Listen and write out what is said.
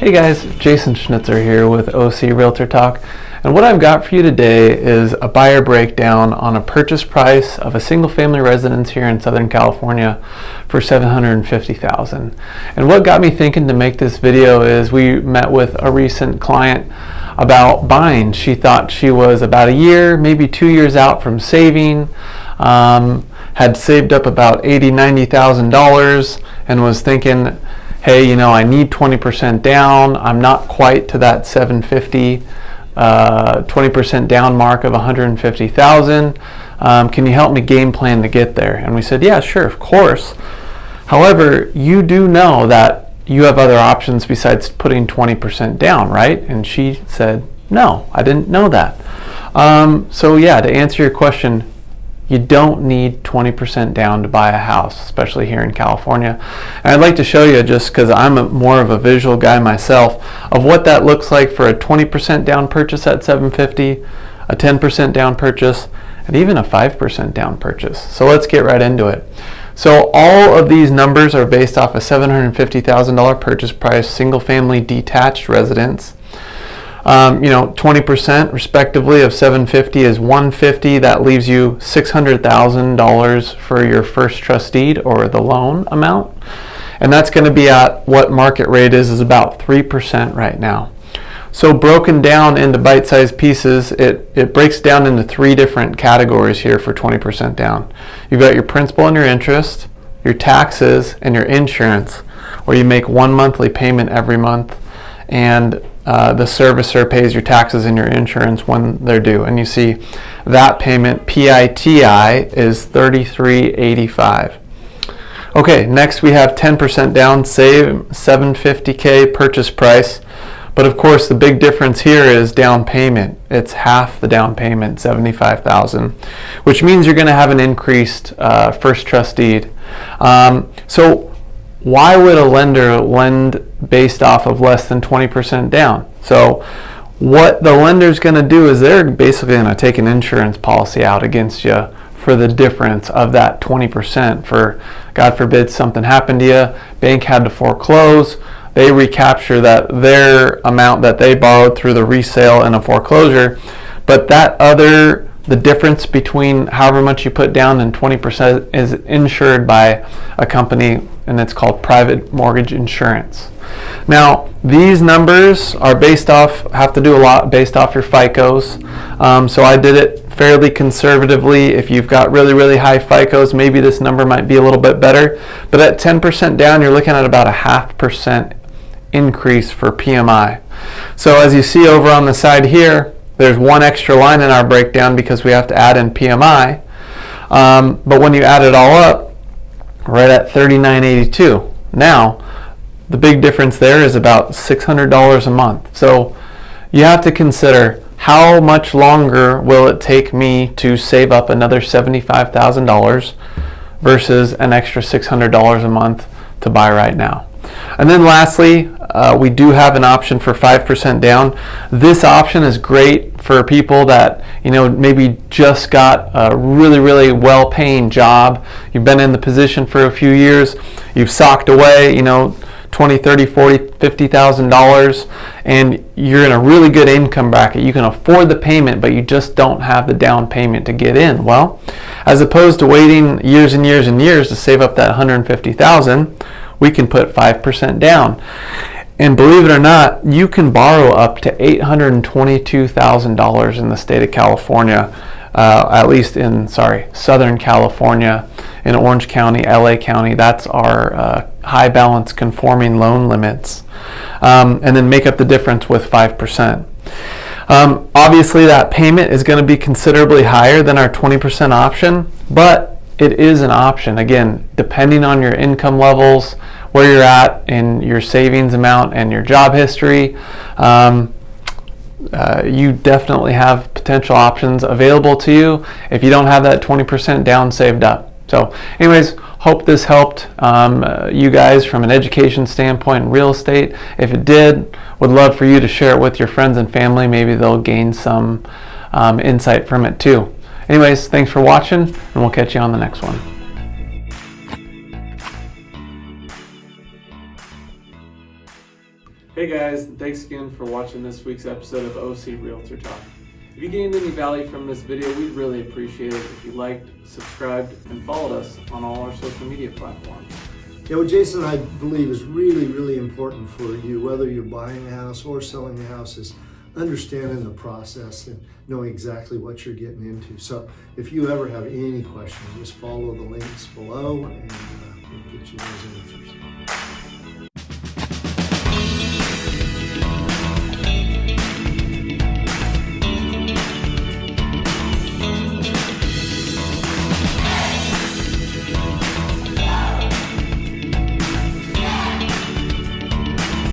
Hey guys, Jason Schnitzer here with O.C Realtor Talk, and what I've got for you today is a buyer breakdown on a purchase price of a single family residence here in Southern California for $750,000. And what got me thinking to make this video is we met with a recent client about buying. She thought she was about a year, maybe 2 years out from saving, had saved up about $80,000-$90,000 and was thinking, hey, you know, I need 20% down. I'm not quite to that 750, 20% down mark of 150,000. Can you help me game plan to get there? And we said, yeah, sure, of course. However, you do know that you have other options besides putting 20% down, right? And she said, no, I didn't know that. So yeah, to answer your question, you don't need 20% down to buy a house, especially here in California. And I'd like to show you, just because I'm more of a visual guy myself, of what that looks like for a 20% down purchase at $750,000, a 10% down purchase, and even a 5% down purchase. So let's get right into it. So all of these numbers are based off a $750,000 purchase price, single family detached residence. 20% respectively of 750 is 150. That leaves you $600,000 for your first trust deed or the loan amount. And that's going to be at what market rate is about 3% right now. So broken down into bite-sized pieces, it breaks down into three different categories here for 20% down. You've got your principal and your interest, your taxes, and your insurance, where you make one monthly payment every month, and the servicer pays your taxes and your insurance when they're due. And you see that payment, PITI, is $33.85. Okay, next we have 10% down, save $750K purchase price. But of course the big difference here is down payment. It's half the down payment, $75,000, which means you're going to have an increased first trust deed. So why would a lender lend based off of less than 20% down? So what the lender's going to do is they're basically going to take an insurance policy out against you for the difference of that 20%. For, God forbid, something happened to you, bank had to foreclose, they recapture their amount that they borrowed through the resale and a foreclosure, but the difference between however much you put down and 20% is insured by a company, and it's called private mortgage insurance. Now, these numbers are have to do a lot based off your FICOs. So I did it fairly conservatively. If you've got really, really high FICOs, maybe this number might be a little bit better. But at 10% down, you're looking at about a 0.5% increase for PMI. So as you see over on the side here, there's one extra line in our breakdown because we have to add in PMI. But when you add it all up, right at $39.82. Now, the big difference there is about $600 a month. So you have to consider, how much longer will it take me to save up another $75,000 versus an extra $600 a month to buy right now. And then lastly, we do have an option for 5% down. This option is great for people that, maybe just got a really, really well-paying job. You've been in the position for a few years. You've socked away, $20,000, $30,000, $40,000, $50,000, and you're in a really good income bracket. You can afford the payment, but you just don't have the down payment to get in. Well, as opposed to waiting years and years and years to save up that $150,000, we can put 5% down. And believe it or not, you can borrow up to $822,000 in the state of California, at least in, Southern California, in Orange County, LA County. That's our high balance conforming loan limits. And then make up the difference with 5%. Obviously that payment is going to be considerably higher than our 20% option, but it is an option. Again, depending on your income levels, where you're at in your savings amount and your job history, you definitely have potential options available to you if you don't have that 20% down saved up. So anyways, hope this helped you guys from an education standpoint in real estate. If it did, would love for you to share it with your friends and family. Maybe they'll gain some insight from it too. Anyways, thanks for watching, and we'll catch you on the next one. Hey guys, thanks again for watching this week's episode of O.C Realtor Talk. If you gained any value from this video, we'd really appreciate it if you liked, subscribed, and followed us on all our social media platforms. Yeah, what Jason and I believe is really, really important for you, whether you're buying a house or selling a house, is understanding the process and knowing exactly what you're getting into. So if you ever have any questions, just follow the links below and we'll get you those answers.